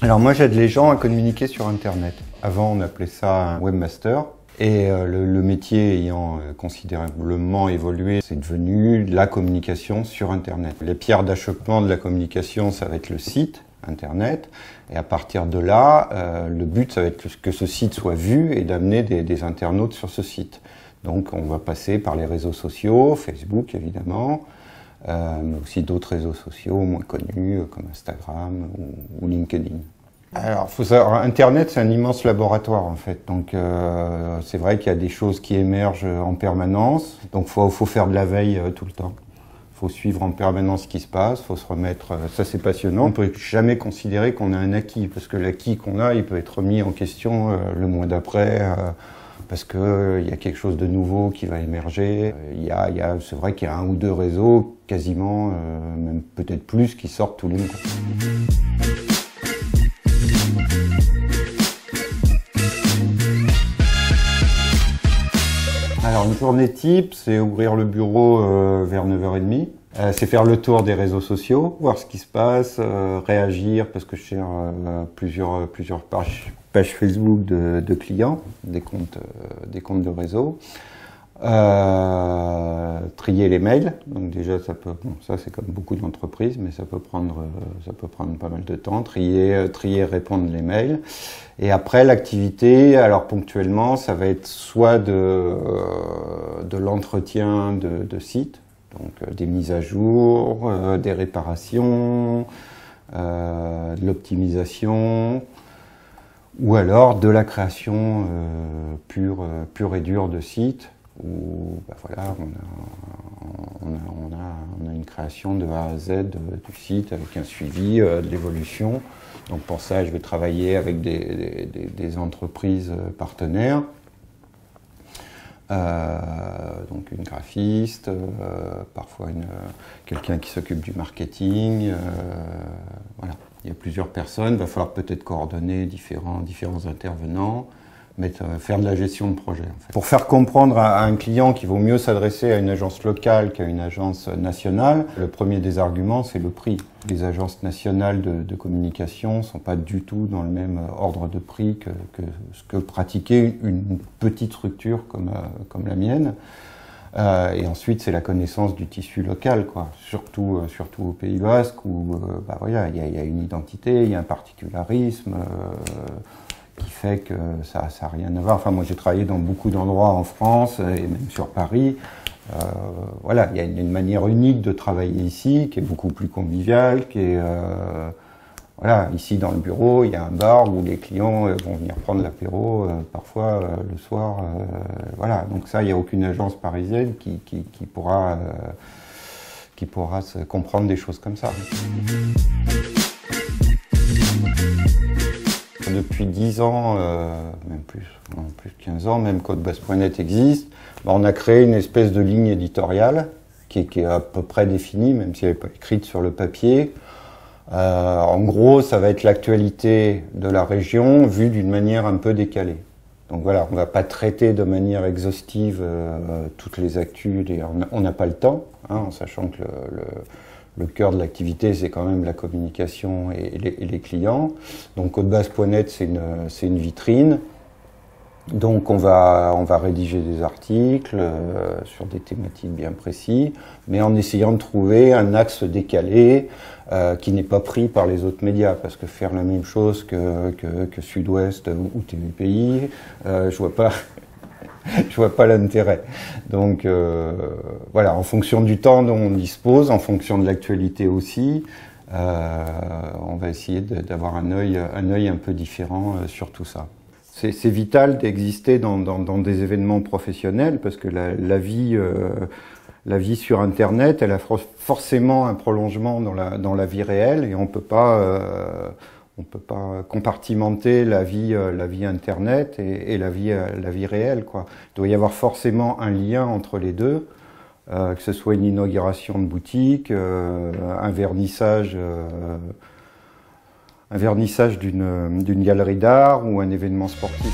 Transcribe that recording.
Alors moi j'aide les gens à communiquer sur Internet. Avant on appelait ça un webmaster. Et le métier ayant considérablement évolué, c'est devenu la communication sur Internet. Les pierres d'achoppement de la communication, ça va être le site Internet. Et à partir de là, le but, ça va être que ce site soit vu et d'amener des internautes sur ce site. Donc on va passer par les réseaux sociaux, Facebook évidemment, mais aussi d'autres réseaux sociaux moins connus comme Instagram ou LinkedIn. Alors, faut savoir, Internet, c'est un immense laboratoire en fait. Donc, c'est vrai qu'il y a des choses qui émergent en permanence. Donc, faut faire de la veille tout le temps. Faut suivre en permanence ce qui se passe. Faut se remettre. Ça, c'est passionnant. On peut jamais considérer qu'on a un acquis parce que l'acquis qu'on a, il peut être remis en question le mois d'après parce que il y a quelque chose de nouveau qui va émerger. C'est vrai qu'il y a un ou deux réseaux, quasiment, même peut-être plus, qui sortent tous les mois. Alors une journée type, c'est ouvrir le bureau vers 9h30. C'est faire le tour des réseaux sociaux, voir ce qui se passe, réagir, parce que je gère plusieurs pages Facebook de clients, des comptes de réseau. Trier les mails, donc déjà ça c'est comme beaucoup d'entreprises, mais ça peut prendre pas mal de temps. Trier, répondre les mails. Et après l'activité, alors ponctuellement, ça va être soit de l'entretien de site, donc des mises à jour, des réparations, de l'optimisation, ou alors de la création pure et dure de sites. Où voilà, on a une création de A à Z du site avec un suivi de l'évolution. Donc pour ça, je vais travailler avec des entreprises partenaires, donc une graphiste, parfois quelqu'un qui s'occupe du marketing. Voilà, il y a plusieurs personnes. Il va falloir peut-être coordonner différents intervenants. Faire de la gestion de projet. En fait. Pour faire comprendre à un client qu'il vaut mieux s'adresser à une agence locale qu'à une agence nationale, le premier des arguments, c'est le prix. Les agences nationales de communication ne sont pas du tout dans le même ordre de prix que ce que pratiquait une petite structure comme la mienne. Et ensuite, c'est la connaissance du tissu local, quoi. Surtout au Pays Basque, où voilà, il y a une identité, il y a un particularisme. Qui fait que ça n'a rien à voir. Enfin, moi, j'ai travaillé dans beaucoup d'endroits en France et même sur Paris. Voilà, il y a une manière unique de travailler ici, qui est beaucoup plus conviviale, qui est... voilà, ici, dans le bureau, il y a un bar où les clients vont venir prendre l'apéro, parfois le soir. Voilà, donc ça, il n'y a aucune agence parisienne qui pourra se comprendre des choses comme ça. Depuis 10 ans, même plus de 15 ans, même Codebase.net existe, on a créé une espèce de ligne éditoriale qui est à peu près définie, même si elle n'est pas écrite sur le papier. En gros, ça va être l'actualité de la région vue d'une manière un peu décalée. Donc voilà, on ne va pas traiter de manière exhaustive toutes les actus, on n'a pas le temps, hein, en sachant que le cœur de l'activité, c'est quand même la communication et les clients. Donc Codebase.net, c'est une vitrine. Donc on va rédiger des articles sur des thématiques bien précis, mais en essayant de trouver un axe décalé qui n'est pas pris par les autres médias, parce que faire la même chose que Sud-Ouest ou TVPI, je vois pas l'intérêt. Donc voilà, en fonction du temps dont on dispose, en fonction de l'actualité aussi, on va essayer d'avoir un œil un peu différent sur tout ça. C'est vital d'exister dans des événements professionnels parce que la vie sur Internet, elle a forcément un prolongement dans la vie réelle et on peut pas compartimenter la vie Internet et la vie réelle, quoi. Il doit y avoir forcément un lien entre les deux, que ce soit une inauguration de boutique, un vernissage d'une galerie d'art ou un événement sportif.